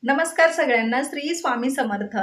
नमस्कार सगळ्यांना. श्री स्वामी समर्थ.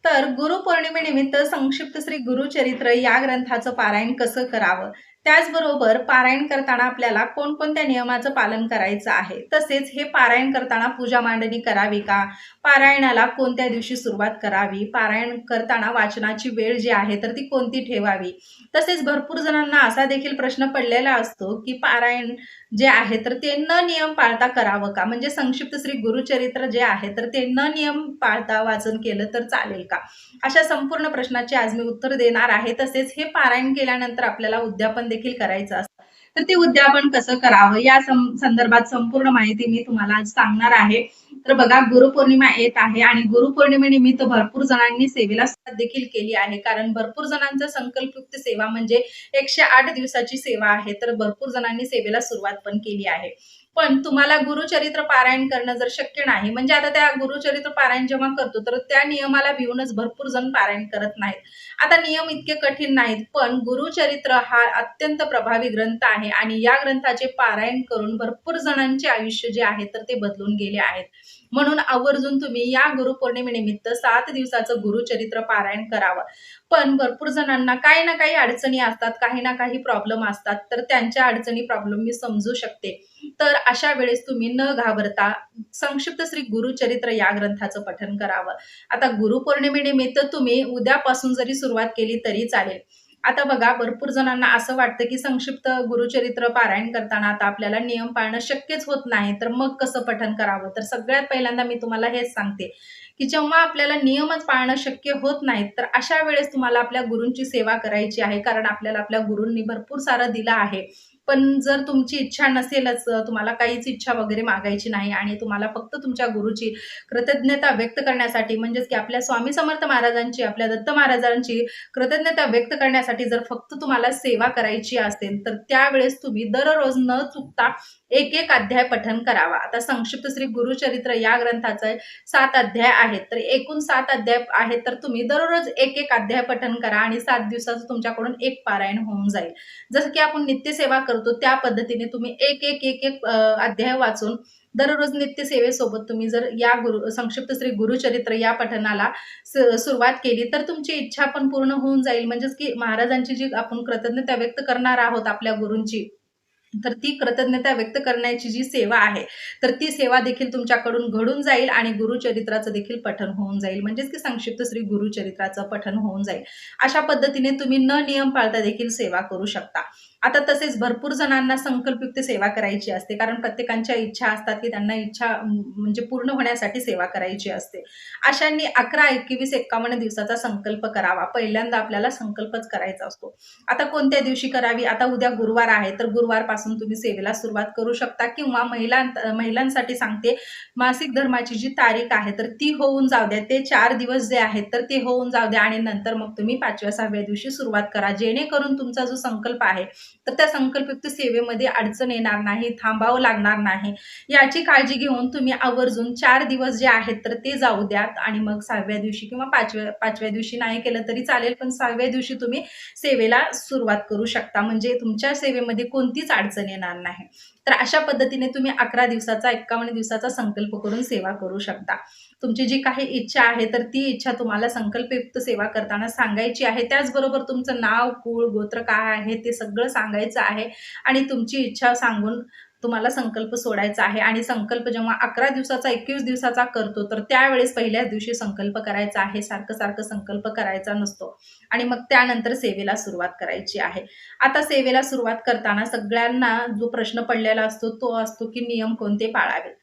तर गुरुपौर्णिमेनिमित्त संक्षिप्त श्री गुरुचरित्र या ग्रंथाचं पारायण कसं करावं, त्याचबरोबर पारायण करताना आपल्याला कोणकोणत्या नियमाचं पालन करायचं आहे, तसेच हे पारायण करताना पूजा मांडणी करावी का, पारायणाला कोणत्या दिवशी सुरुवात करावी, पारायण करताना वाचनाची वेळ जी आहे तर ती कोणती ठेवावी, तसेच भरपूर जणांना असा देखील प्रश्न पडलेला असतो की पारायण जे आहे तर ते न नियम पाळता करावं का, म्हणजे संक्षिप्त श्री गुरुचरित्र जे आहे तर ते न नियम पाळता वाचन केलं तर चालेल का, अशा संपूर्ण प्रश्नाचे आज मी उत्तर देणार आहे. तसेच हे पारायण केल्यानंतर आपल्याला उद्यापन देखील करायचं असतं, तर ते उद्यापन कसं करावं या संदर्भात संपूर्ण माहिती मी तुम्हाला आज सांगणार आहे. तर बघा, गुरुपौर्णिमा येत आहे आणि गुरुपौर्णिमेनिमित्त भरपूर जणांनी सेवेला सुरुवात देखील केली आहे, कारण भरपूर जणांचा संकल्पयुक्त सेवा म्हणजे 108 दिवसाची सेवा आहे. तर भरपूर जणांनी सेवेला सुरुवात पण केली आहे. पण तुम्हाला गुरुचरित्र पारायण करणं जर शक्य नाही, म्हणजे आता त्या गुरुचरित्र पारायण जेव्हा करतो तर त्या नियमाला भिवूनच भरपूर जण पारायण करत नाहीत. आता नियम इतके कठीण नाहीत, पण गुरुचरित्र हा अत्यंत प्रभावी ग्रंथ आहे आणि या ग्रंथाचे पारायण करून भरपूर जणांचे आयुष्य जे आहे तर ते बदलून गेले आहेत. म्हणून आवर्जून तुम्ही या गुरुपौर्णिमेनिमित्त 7 दिवसाचं गुरुचरित्र पारायण करावं. पण भरपूर जणांना काही ना काही अडचणी असतात, काही ना काही प्रॉब्लेम असतात, तर त्यांच्या अडचणी प्रॉब्लेम मी समजू शकते. तर अशा वेळेस तुम्ही न घाबरता संक्षिप्त श्री गुरुचरित्र या ग्रंथाचं पठण करावं. आता गुरुपौर्णिमेनिमित्त तुम्ही उद्यापासून जरी सुरुवात केली तरी चालेल. आता बघा, भरपूर जणांना असं वाटतं की संक्षिप्त गुरुचरित्र पारायण करताना आता आपल्याला नियम पाळणं शक्यच होत नाही, तर मग कसं पठण करावं. तर सगळ्यात पहिल्यांदा मी तुम्हाला हेच सांगते की जेव्हा आपल्याला नियमच पाळणं शक्य होत नाहीत, तर अशा वेळेस तुम्हाला आपल्या गुरूंची सेवा करायची आहे, कारण आपल्याला आपल्या गुरूंनी भरपूर सारं दिलं आहे. पण जर तुमची इच्छा नसेलच, तुम्हाला काहीच इच्छा वगैरे मागायची नाही आणि तुम्हाला फक्त तुमच्या गुरुची कृतज्ञता व्यक्त करण्यासाठी, म्हणजेच की आपल्या स्वामी समर्थ महाराजांची, आपल्या दत्त महाराजांची कृतज्ञता व्यक्त करण्यासाठी जर फक्त तुम्हाला सेवा करायची असेल, तर त्यावेळेस तुम्ही दररोज न चुकता एक अध्याय पठण करावा. आता संक्षिप्त श्री गुरुचरित्र या ग्रंथाचे 7 अध्याय आहेत, तर एकूण 7 अध्याय आहेत, तर तुम्ही दररोज एक अध्याय पठण करा आणि 7 दिवसाचं तुमच्याकडून एक पारायण होऊन जाईल. जसं की आपण नित्यसेवा करतो त्या पद्धतीने तुम्ही एक अध्याय वाचून दररोज नित्यसेवेसोबत तुम्ही जर या संक्षिप्त श्री गुरुचरित्र या पठणाला सुरुवात केली, तर तुमची इच्छा पण पूर्ण होऊन जाईल. म्हणजेच की महाराजांची जी आपण कृतज्ञता व्यक्त करणार आहोत आपल्या गुरूंची, तर ती कृतज्ञता व्यक्त करण्याची जी सेवा आहे, तर ती सेवा देखील तुमच्याकडून घडून जाईल आणि गुरुचरित्राचं देखील पठण होऊन जाईल. म्हणजेच की संक्षिप्त श्री गुरुचरित्राचं पठण होऊन जाईल. अशा पद्धतीने तुम्ही न नियम पाळता देखील सेवा करू शकता. आता तसेच भरपूर जणांना संकल्पयुक्त सेवा करायची असते, कारण प्रत्येकांच्या इच्छा असतात की त्यांना इच्छा म्हणजे पूर्ण होण्यासाठी सेवा करायची असते. अशांनी 11, 21, 51 दिवसाचा संकल्प करावा. पहिल्यांदा आपल्याला संकल्पच करायचा असतो. आता कोणत्या दिवशी करावी, आता उद्या गुरुवार आहे, तर गुरुवारपासून तुम्ही सेवेला सुरुवात करू शकता, किंवा महिलांसाठी सांगते, मासिक धर्माची जी तारीख आहे तर ती होऊन जाऊ द्या, ते 4 दिवस जे आहेत तर ते होऊन जाऊ द्या आणि नंतर मग तुम्ही 5व्या 6व्या दिवशी सुरुवात करा, जेणेकरून तुमचा जो संकल्प आहे तर त्या संकल्पयुक्त सेवेमध्ये अडचण येणार नाही, थांबावं लागणार नाही, याची काळजी घेऊन तुम्ही आवर्जून 4 दिवस जे आहेत तर ते जाऊ द्यात आणि मग 6व्या दिवशी किंवा 5व्या दिवशी नाही केलं तरी चालेल, पण 6व्या दिवशी तुम्ही सेवेला सुरुवात करू शकता, म्हणजे तुमच्या सेवेमध्ये कोणतीच अडचण येणार नाही. तर अशा पद्धतीने तुम्ही 11 दिवसाचा 51 दिवसाचा संकल्प करून सेवा करू शकता. तुमची जी काही इच्छा आहे तर ती इच्छा तुम्हाला संकल्पयुक्त सेवा करताना सांगायची आहे. त्याचबरोबर तुमचं नाव, कुळ, गोत्र काय आहे ते सगळं सांगायचं आहे आणि तुमची इच्छा सांगून तुम्हाला संकल्प सोडायचा आहे. आणि संकल्प जेव्हा 11 दिवसाचा 21 दिवसाचा करतो, तर त्यावेळेस पहिल्याच दिवशी संकल्प करायचा आहे, सारखं संकल्प करायचा नसतो. आणि मग त्यानंतर सेवेला सुरुवात करायची आहे. आता सेवेला सुरुवात करताना सगळ्यांना जो प्रश्न पडलेला असतो तो असतो की नियम कोणते पाळावेत.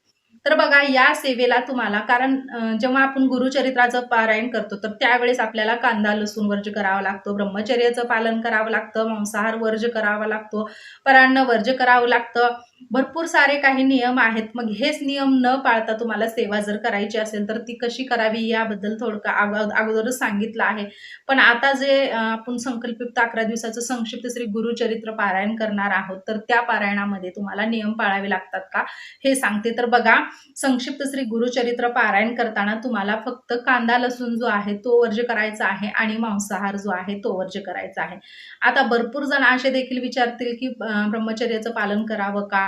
तर बघा, या सेवेला तुम्हाला, कारण जेव्हा आपण गुरुचरित्राचं पारायण करतो तर त्यावेळेस आपल्याला कांदा लसूण वर्ज्य करावा लागतो, ब्रह्मचर्याचं पालन करावं लागतं, मांसाहार वर्ज्य करावा लागतो, परान्न वर्ज्य करावं लागतं, भरपूर सारे काही नियम आहेत. मग हेच नियम न पाळता तुम्हाला सेवा जर करायची असेल तर ती कशी करावी याबद्दल थोडक्यात अगोदरच सांगितलं आहे. पण आता जे आपण संकल्पयुक्त 11 दिवसाचं संक्षिप्त श्री गुरुचरित्र पारायण करणार आहोत, तर त्या पारायणामध्ये तुम्हाला नियम पाळावे लागतात का हे सांगते. तर बघा, संक्षिप्त श्री गुरुचरित्र पारायण करताना तुम्हाला फक्त कांदा लसूण जो आहे तो वर्ज्य करायचा आहे आणि मांसाहार जो आहे तो वर्ज्य करायचा आहे. आता भरपूर जण असे देखील विचारतील की ब्रह्मचर्याचं पालन करावं का.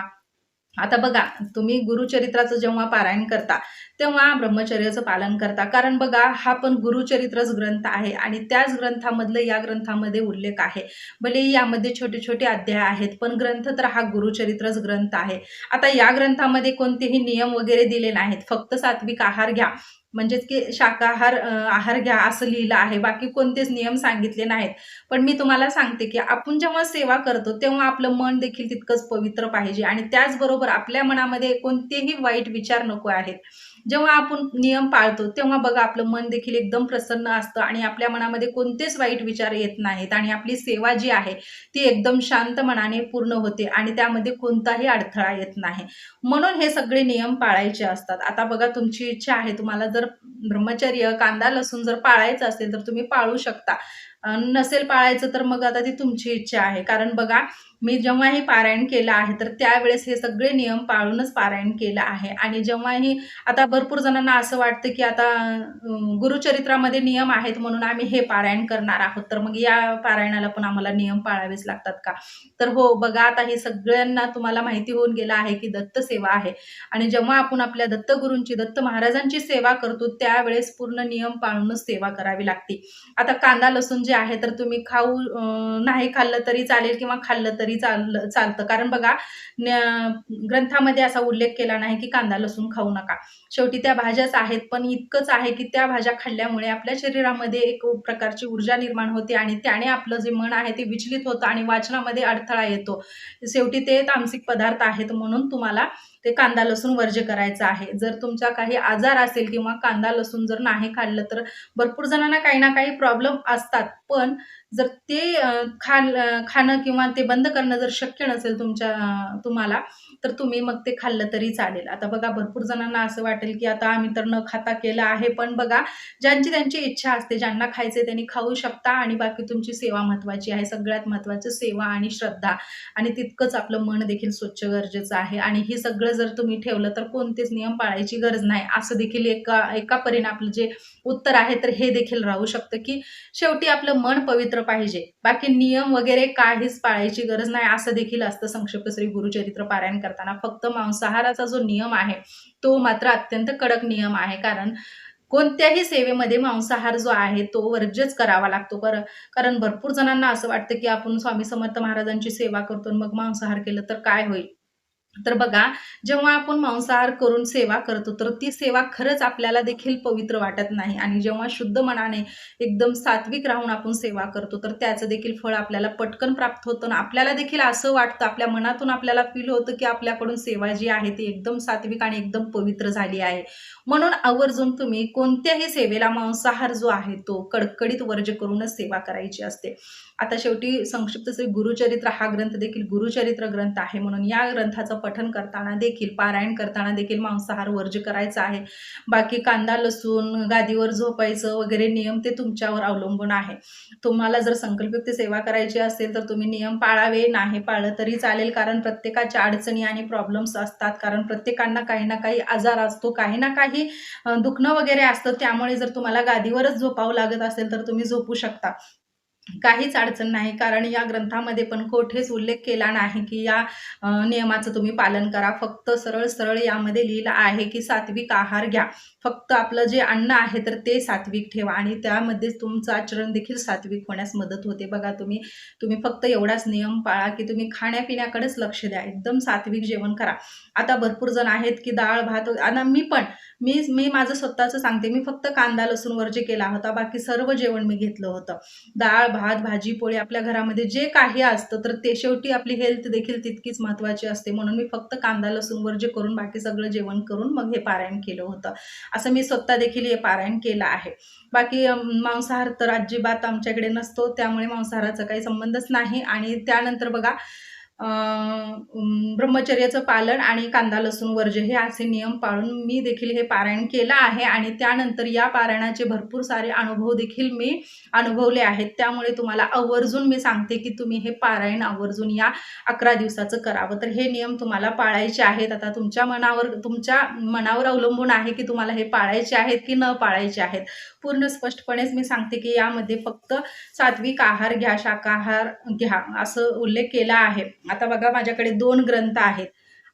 आता बघा, तुम्ही गुरुचरित्राचं जेव्हा पारायण करता तेव्हा ब्रह्मचर्याचं पालन करता. कारण बघा हा पण गुरुचरित्रच ग्रंथ आहे आणि त्याच ग्रंथामधलं या ग्रंथामध्ये उल्लेख आहे. भले यामध्ये छोटे छोटे अध्याय आहेत, पण ग्रंथ तर हा गुरुचरित्रच ग्रंथ आहे. आता या ग्रंथामध्ये कोणतेही नियम वगैरे दिले नाहीत, फक्त सात्विक आहार घ्या, म्हणजेच की शाकाहार आहार घ्या असं लिहिलं आहे. बाकी कोणतेच नियम सांगितले नाहीत. पण मी तुम्हाला सांगते की आपण जेव्हा सेवा करतो तेव्हा आपलं मन देखील तितकंच पवित्र पाहिजे आणि त्याचबरोबर आपल्या मनामध्ये कोणतेही वाईट विचार नको आहेत. जेव्हा आपण नियम पाळतो तेव्हा बघा आपलं मन देखील एकदम प्रसन्न असतं आणि आपल्या मनामध्ये कोणतेच वाईट विचार येत नाहीत आणि आपली सेवा जी आहे ती एकदम शांत मनाने पूर्ण होते आणि त्यामध्ये कोणताही अडथळा येत नाही. म्हणून हे सगळे नियम पाळायचे असतात. आता बघा तुमची इच्छा आहे, तुम्हाला जर ब्रह्मचर्य, कांदा, लसूण जर पाळायचं असेल तर तुम्ही पाळू शकता. नसेल पाळायचं तर मग आता ती तुमची इच्छा आहे. कारण बघा मी जेव्हाही पारायण केलं आहे तर त्यावेळेस हे सगळे नियम पाळूनच पारायण केलं आहे आणि जेव्हाही आता भरपूर जणांना असं वाटतं की आता गुरुचरित्रामध्ये नियम आहेत म्हणून आम्ही हे पारायण करणार आहोत, तर मग या पारायणाला पण आम्हाला नियम पाळावेच लागतात का? तर हो, बघा आता हे सगळ्यांना तुम्हाला माहिती होऊन गेलं आहे की दत्त सेवा आहे आणि जेव्हा आपण आपल्या दत्तगुरूंची, दत्त महाराजांची सेवा करतो त्यावेळेस पूर्ण नियम पाळूनच सेवा करावी लागते. आता कांदा लसूण जे आहे तर तुम्ही नाही खाल्लं तरी चालेल किंवा खाल्लं तरी चालतं. कारण बघा ग्रंथामध्ये असा उल्लेख केला नाही की कांदा लसूण खाऊ नका. शेवटी त्या भाज्याच आहेत, पण इतकंच आहे की त्या भाज्या खाल्ल्यामुळे आपल्या शरीरामध्ये एक प्रकारची ऊर्जा निर्माण होते आणि त्याने आपलं जे मन आहे ते विचलित होतं आणि वाचनामध्ये अडथळा येतो. शेवटी ते तामसिक पदार्थ आहेत म्हणून तुम्हाला ते कांदा लसूण वर्ज्य करायचं आहे. जर तुमचा काही आजार असेल किंवा कांदा लसूण जर नाही खाल्लं तर भरपूर जणांना काही ना काही प्रॉब्लेम असतात. पण जर ते खाणं किंवा ते बंद करणं जर शक्य नसेल तुम्हाला, तर तुम्ही मग ते खाल्लं तरी चालेल. आता बघा भरपूर जणांना असं वाटेल की आता आम्ही तर न खाता केलं आहे. पण बघा ज्यांची त्यांची इच्छा असते, ज्यांना खायचे त्यांनी खाऊ शकता आणि बाकी तुमची सेवा महत्त्वाची आहे. सगळ्यात महत्त्वाचं सेवा आणि श्रद्धा आणि तितकंच आपलं मन देखील स्वच्छ गरजेचं आहे आणि हे सगळं जर तुम्ही ठेवलं तर कोणतेच नियम पाळायची गरज नाही. असं देखील एका परीने आपलं जे उत्तर आहे तर हे देखील राहू शकतं की शेवटी आपलं मन पवित्र पाहिजे. बाकी नियम वगैरे काहीच पाळायची गरज नाही असं देखील असतं संक्षिप्त श्री गुरुचरित्र पारायण करताना. फक्त मांसाहाराचा जो नियम आहे तो मात्र अत्यंत कडक नियम आहे. कारण कोणत्याही सेवेमध्ये मांसाहार जो आहे तो वर्ज्यच करावा लागतो. कारण भरपूर जणांना असं वाटतं की आपण स्वामी समर्थ महाराजांची सेवा करतो मग मांसाहार केलं तर काय होईल? तर बघा, जेव्हा आपण मांसाहार करून सेवा करतो, तर ती सेवा खरंच आपल्याला देखील पवित्र वाटत नाही आणि जेव्हा शुद्ध मनाने एकदम सात्विक राहून आपण सेवा करतो, तर त्याचं देखील फळ आपल्याला पटकन प्राप्त होतं आणि आपल्याला देखील असं वाटतं, आपल्या मनातून आपल्याला फील होतं, की आपल्याकडून सेवा जी आहे ती एकदम सात्विक आणि एकदम पवित्र झाली आहे. म्हणून आवर्जून तुम्ही कोणत्याही सेवेला मांसाहार जो आहे, तो कडकडीत वर्ज्य करूनच सेवा करायची असते. आता शेवटी संक्षिप्त श्री गुरुचरित्र हा ग्रंथ देखील गुरुचरित्र ग्रंथ आहे म्हणून या ग्रंथाचं पठन करताना देखील, पारायण करताना देखील मांसाहार वर्ज्य करायचा आहे. बाकी कांदा लसूण, गादीवर झोपायचं वगैरे नियम ते तुमच्यावर अवलंबून आहे. तुम्हाला जर संकल्पयुक्त सेवा करायची असेल तर तुम्ही नियम पाळावे, नाही पाळलं तरी चालेल. कारण प्रत्येकाच्या अडचणी आणि प्रॉब्लेम्स असतात. कारण प्रत्येकांना काही ना काही आजार असतो, काही ना काही दुखणं वगैरे असतं. त्यामुळे जर तुम्हाला गादीवरच झोपावं लागत असेल तर तुम्ही झोपू शकता. काहीच अडचण नाही. कारण या ग्रंथामध्ये पण कोठेच उल्लेख केला नाही की या नियमाचं तुम्ही पालन करा. फक्त सरळ-सरळ यामध्ये लिहिलं आहे की सात्विक आहार घ्या. फक्त आपलं जे अन्न आहे तर ते सात्विक ठेवा आणि त्यामध्येच तुमचं आचरण देखील सात्विक होण्यास मदत होते. बघा तुम्ही फक्त एवढाच नियम पाळा की तुम्ही खाण्यापिण्याकडेच लक्ष द्या. एकदम सात्विक जेवण करा. आता भरपूर जण आहेत की डाळ, भात आणि मी माझं स्वतःचं सांगते. मी फक्त कांदा, लसूण वर्ज्य केला होता. बाकी सर्व जेवण मी घेतलं होतं. डाळ, भात, भाजी, पोळी आपल्या घरामध्ये जे काही असतं तर ते शेवटी आपली हेल्थ देखील तितकीच महत्त्वाची असते. म्हणून मी फक्त कांदा, लसूण वर्ज्य करून बाकी सगळं जेवण करून मग हे पारायण केलं होतं. असं मी स्वतः देखील हे पारायण केलं आहे. बाकी मांसाहार तर अजिबात आमच्याकडे नसतो. त्यामुळे मांसाहाराचा काही संबंधच नाही आणि त्यानंतर बघा ब्रह्मचर्याचं पालन आणि कांदा लसूण वर्ज्य हे असे नियम पाळून मी देखील हे पारायण केलं आहे आणि त्यानंतर या पारायणाचे भरपूर सारे अनुभव देखील मी अनुभवले आहेत. त्यामुळे तुम्हाला आवर्जून मी सांगते की तुम्ही हे पारायण आवर्जून या 11 दिवसाचं करावं. तर हे नियम तुम्हाला पाळायचे आहेत. आता तुमच्या मनावर अवलंबून आहे की तुम्हाला हे पाळायचे आहेत की न पाळायचे आहेत. पूर्ण स्पष्टपणेच मी सांगते की यामध्ये फक्त सात्विक आहार घ्या, शाकाहार घ्या असं उल्लेख केला आहे. आता बघा माझ्याकडे 2 ग्रंथ आहेत.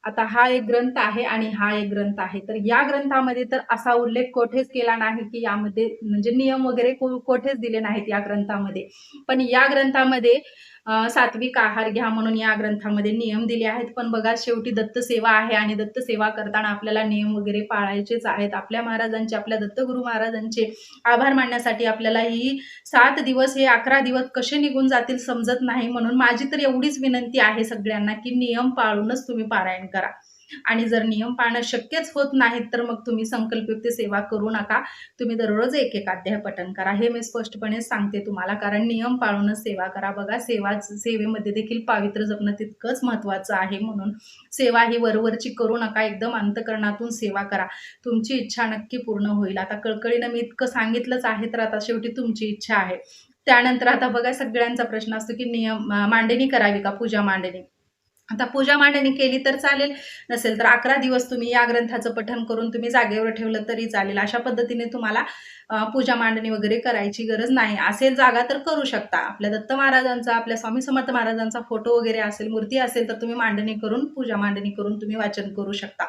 आता हा एक ग्रंथ आहे आणि हा एक ग्रंथ आहे. तर या ग्रंथामध्ये तर असा उल्लेख कोठेच केला नाही, की यामध्ये म्हणजे नियम वगैरे कोठेच दिले नाहीत या ग्रंथामध्ये. पण या ग्रंथामध्ये सात्विक आहार घ्या म्हणून या ग्रंथामध्ये नियम दिले आहेत. पण बघा शेवटी दत्तसेवा आहे आणि दत्तसेवा करताना आपल्याला नियम वगैरे पाळायचेच आहेत. आपल्या महाराजांचे, आपल्या दत्तगुरू महाराजांचे आभार मानण्यासाठी आपल्याला ही 7 दिवस हे 11 दिवस कसे निघून जातील समजत नाही. म्हणून माझी तर एवढीच विनंती आहे सगळ्यांना, की नियम पाळूनच तुम्ही पारायण करा. आणि जर नियम पाळणं शक्यच होत नाहीत, तर मग तुम्ही संकल्पयुक्त सेवा करू नका. तुम्ही दररोज एक अध्याय पठण करा. हे मी स्पष्टपणे सांगते तुम्हाला, कारण नियम पाळूनच सेवा करा. बघा सेवेमध्ये देखील पावित्र्य जपणं तितकंच महत्त्वाचं आहे. म्हणून सेवा ही वरवरची करू नका. एकदम अंतःकरणातून सेवा करा. तुमची इच्छा नक्की पूर्ण होईल. आता कळकळीनं मी इतकं सांगितलंच आहे, तर आता शेवटी तुमची इच्छा आहे. त्यानंतर आता बघा सगळ्यांचा प्रश्न असतो, की मांडणी करावी का? पूजा मांडणी. आता पूजा मांडणी केली तर चालेल, नसेल तर 11 दिवस तुम्ही या ग्रंथाचं पठण करून तुम्ही जागेवर ठेवलं तरी चालेल. अशा पद्धतीने तुम्हाला पूजा मांडणी वगैरे करायची गरज नाही. असेल जागा तर करू शकता. आपल्या दत्त महाराजांचा, आपल्या स्वामी समर्थ महाराजांचा फोटो वगैरे असेल, मूर्ती असेल, तर तुम्ही मांडणी करून, पूजा मांडणी करून तुम्ही वाचन करू शकता.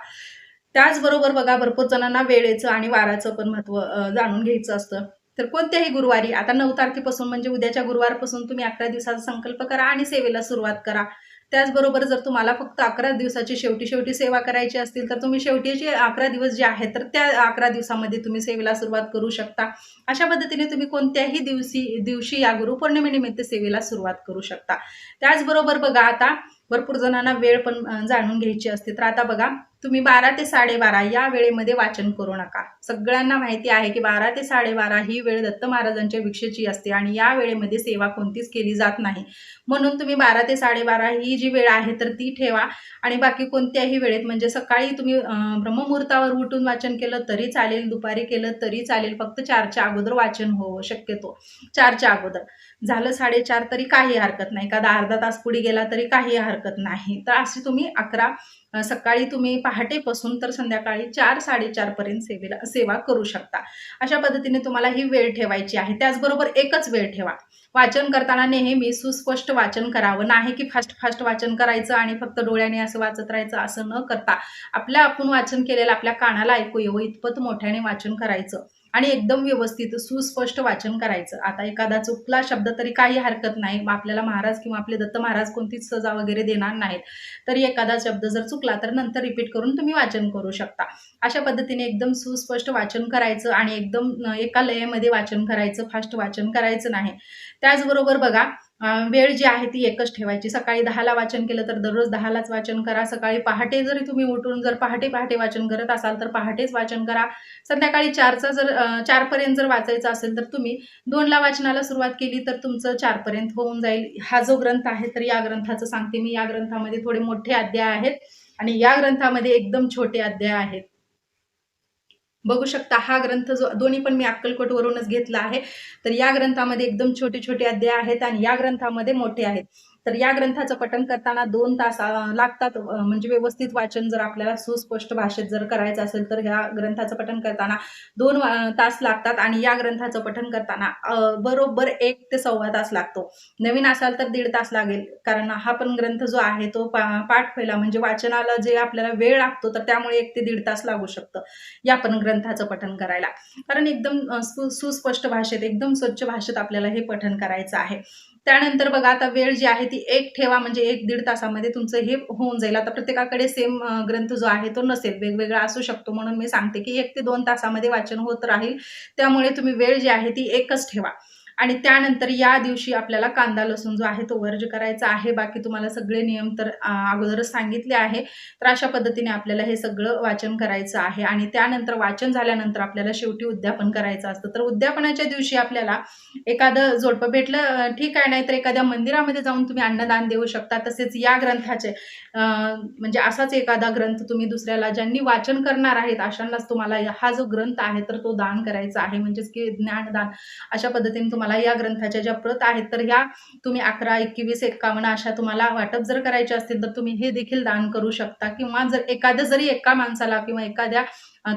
त्याचबरोबर बघा भरपूर जणांना वेळेचं आणि वाराचं पण महत्त्व जाणून घ्यायचं असतं. तर कोणत्याही गुरुवारी आता 9 तारखेपासून म्हणजे उद्याच्या गुरुवारपासून तुम्ही 11 दिवसाचा संकल्प करा आणि सेवेला सुरुवात करा. त्याचबरोबर जर तुम्हाला फक्त 11 दिवसाची शेवटी सेवा करायची असतील, तर तुम्ही शेवटीचे 11 दिवस जे आहेत, तर त्या 11 दिवसामध्ये तुम्ही सेवेला सुरुवात करू शकता. अशा पद्धतीने तुम्ही कोणत्याही दिवशी या गुरुपौर्णिमेनिमित्त सेवेला सुरुवात करू शकता. त्याचबरोबर बघा आता भरपूर जणांना वेळ पण जाणून घ्यायची असते. तर आता बघा तुम्ही 12 ते 12:30 या वेळेमध्ये वाचन करू नका. सगळ्यांना माहिती आहे, की 12 ते 12:30 ही वेळ दत्त महाराजांच्या भिक्षेची असते आणि या वेळेमध्ये सेवा कोणतीच केली जात नाही. म्हणून तुम्ही 12 ते 12:30 ही जी वेळ आहे तर ती ठेवा आणि बाकी कोणत्याही वेळेत म्हणजे सकाळी तुम्ही ब्रह्ममुहूर्तावर उठून वाचन केलं तरी चालेल, दुपारी केलं तरी चालेल. फक्त 4च्या अगोदर वाचन हो शक्यतो. 4च्या अगोदर. झालं 4:30 तरी काही हरकत नाही. एखादा अर्धा तास पुढे गेला तरी काही हरकत नाही. तर अशी तुम्ही सकाळी तुम्ही पहाटेपासून तर संध्याकाळी 4-4:30 पर्यंत सेवा करू शकता. अशा पद्धतीने तुम्हाला ही वेळ ठेवायची आहे. त्याचबरोबर एकच वेळ ठेवा. वाचन करताना नेहमी सुस्पष्ट वाचन करावं. नाही की फास्ट वाचन करायचं आणि फक्त डोळ्याने असं वाचत राहायचं, असं न करता आपण वाचन केलेलं आपल्या कानाला ऐकू येवं इतपत मोठ्याने वाचन करायचं आणि एकदम व्यवस्थित सुस्पष्ट वाचन करायचं. आता एखादा चुकला शब्द तरी काही हरकत नाही. आपल्याला महाराज किंवा आपले दत्त महाराज कोणतीच सजा वगैरे देणार नाहीत. तरी एखादा शब्द जर चुकला तर नंतर रिपीट करून तुम्ही वाचन करू शकता. अशा पद्धतीने एकदम सुस्पष्ट वाचन करायचं आणि एकदम एका लयेमध्ये वाचन करायचं, फास्ट वाचन करायचं नाही. त्याचबरोबर बघा वेळ जी आहे ती एकच ठेवायची. सकाळी 10ला वाचन केलं तर दररोज 10लाच वाचन करा. सकाळी पहाटे जरी तुम्ही उठून जर पहाटे वाचन करत असाल तर पहाटेच वाचन करा. संध्याकाळी 4 पर्यंत जर वाचायचं असेल तर तुम्ही 2ला वाचनाला सुरुवात केली तर तुमचं 4 पर्यंत होऊन जाईल. हा जो ग्रंथ आहे तर या ग्रंथाचं सांगते मी. या ग्रंथामध्ये थोडे मोठे अध्याय आहेत आणि या ग्रंथामध्ये एकदम छोटे अध्याय आहेत. बघू शकता हा ग्रंथ जो दोन्ही पण मी अक्कलकोटवरूनच घेतला आहे. तर या ग्रंथामध्ये एकदम छोटे अध्याय आहेत आणि या ग्रंथामध्ये मोठे आहेत. तर या ग्रंथाचं पठण करताना 2 तास लागतात. म्हणजे व्यवस्थित वाचन जर आपल्याला सुस्पष्ट भाषेत जर करायचं असेल तर ह्या ग्रंथाचं पठण करताना 2 तास लागतात आणि या ग्रंथाचं पठण करताना बरोबर 1 ते सव्वा तास लागतो. नवीन असाल तर 1.5 तास लागेल. कारण हा पण ग्रंथ जो आहे तो पाठ व्हायला म्हणजे वाचनाला जे आपल्याला वेळ लागतो तर त्यामुळे 1 ते 1.5 तास लागू शकतं या पण ग्रंथाचं पठण करायला. कारण एकदम सुस्पष्ट भाषेत, एकदम स्वच्छ भाषेत आपल्याला हे पठण करायचं आहे. त्यानंतर बघा आता वेळ जी आहे ती 1 ठेवा म्हणजे 1-1.5 तासामध्ये तुमचं हे होऊन जाईल. आता प्रत्येकाकडे सेम ग्रंथ जो आहे तो नसेल, वेगवेगळा असू शकतो. म्हणून मी सांगते की 1 ते 2 तासामध्ये वाचन होत राहील. त्यामुळे तुम्ही वेळ जी आहे ती एकच ठेवा. आणि त्यानंतर या दिवशी आपल्याला कांदा लसूण जो आहे तो वर्ज करायचा आहे. बाकी तुम्हाला सगळे नियम तर अगोदरच सांगितले आहे. तर अशा पद्धतीने आपल्याला हे सगळं वाचन करायचं आहे आणि त्यानंतर वाचन झाल्यानंतर आपल्याला शेवटी उद्यापन करायचं असतं. तर उद्यापनाच्या दिवशी आपल्याला एखादं जोडपं भेटलं ठीक आहे, नाही तर एखाद्या मंदिरामध्ये जाऊन तुम्ही अन्नदान देऊ शकता. तसेच या ग्रंथाचे म्हणजे असाच एखादा ग्रंथ तुम्ही दुसऱ्याला ज्यांनी वाचन करणार आहेत अशांनाच तुम्हाला हा जो ग्रंथ आहे तर तो दान करायचा आहे. म्हणजेच की ज्ञानदान अशा पद्धतीने तुम्हाला तुम्हाला या ग्रंथाच्या ज्या प्रत आहेत तर ह्या तुम्ही 11, 21, 51 अशा तुम्हाला वाटप जर करायचे असतील तर तुम्ही हे देखील दान करू शकता, किंवा जर एखादं जरी एका माणसाला किंवा एखाद्या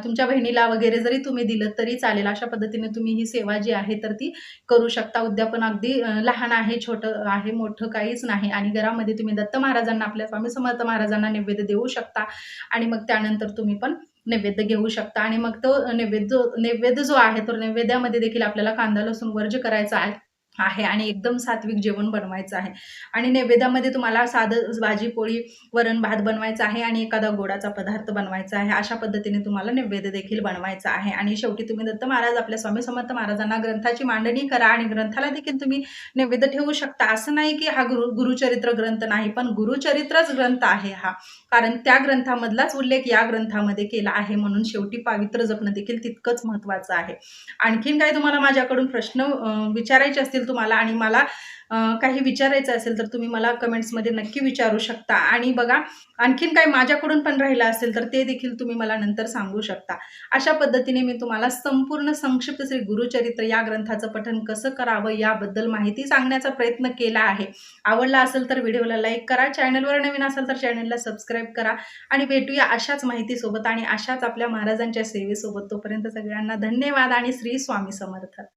तुमच्या बहिणीला वगैरे जरी तुम्ही दिलं तरी चालेल. अशा पद्धतीने तुम्ही ही सेवा जी आहे तर ती करू शकता. उद्यापन अगदी लहान आहे, छोटं आहे, मोठं काहीच नाही आणि घरामध्ये तुम्ही दत्त महाराजांना, आपल्या स्वामी समर्थ महाराजांना नैवेद्य देऊ शकता आणि मग त्यानंतर तुम्ही पण नैवेद्य घेऊ शकता. आणि मग तो नैवेद्य जो आहे तो नैवेद्यामध्ये देखील आपल्याला कांदा लसूण वर्ज्य करायचा आहे आणि एकदम सात्विक जेवण बनवायचं आहे. आणि नैवेद्यामध्ये तुम्हाला साधं भाजी पोळी वरण भात बनवायचा आहे आणि एखादा गोडाचा पदार्थ बनवायचा आहे. अशा पद्धतीने तुम्हाला नैवेद्य देखील बनवायचा आहे. आणि शेवटी तुम्ही दत्त महाराज, आपल्या स्वामी समर्थ महाराजांना ग्रंथाची मांडणी करा आणि ग्रंथाला देखील तुम्ही नैवेद्य ठेवू शकता. असं नाही की हा गुरुचरित्र ग्रंथ नाही, पण गुरुचरित्रच ग्रंथ आहे हा, कारण त्या ग्रंथामधलाच उल्लेख या ग्रंथामध्ये केला आहे. म्हणून शेवटी पावित्र्य जपणं देखील तितकंच महत्त्वाचं आहे. आणखीन काही तुम्हाला माझ्याकडून प्रश्न विचारायचे असतील तुम्हाला आणि मला काही विचारायचं असेल तर तुम्ही मला कमेंट्समध्ये नक्की विचारू शकता. आणि बघा, आणखीन काही माझ्याकडून पण राहिलं असेल तर ते देखील तुम्ही मला नंतर सांगू शकता. अशा पद्धतीने मी तुम्हाला संपूर्ण संक्षिप्त श्री गुरुचरित्र या ग्रंथाचं पठण कसं करावं याबद्दल माहिती सांगण्याचा प्रयत्न केला आहे. आवडला असेल तर व्हिडिओला लाईक करा, चॅनलवर नवीन असेल तर चॅनलला सबस्क्राईब करा आणि भेटूया अशाच माहितीसोबत आणि अशाच आपल्या महाराजांच्या सेवेसोबत. तोपर्यंत सगळ्यांना धन्यवाद आणि श्री स्वामी समर्थ.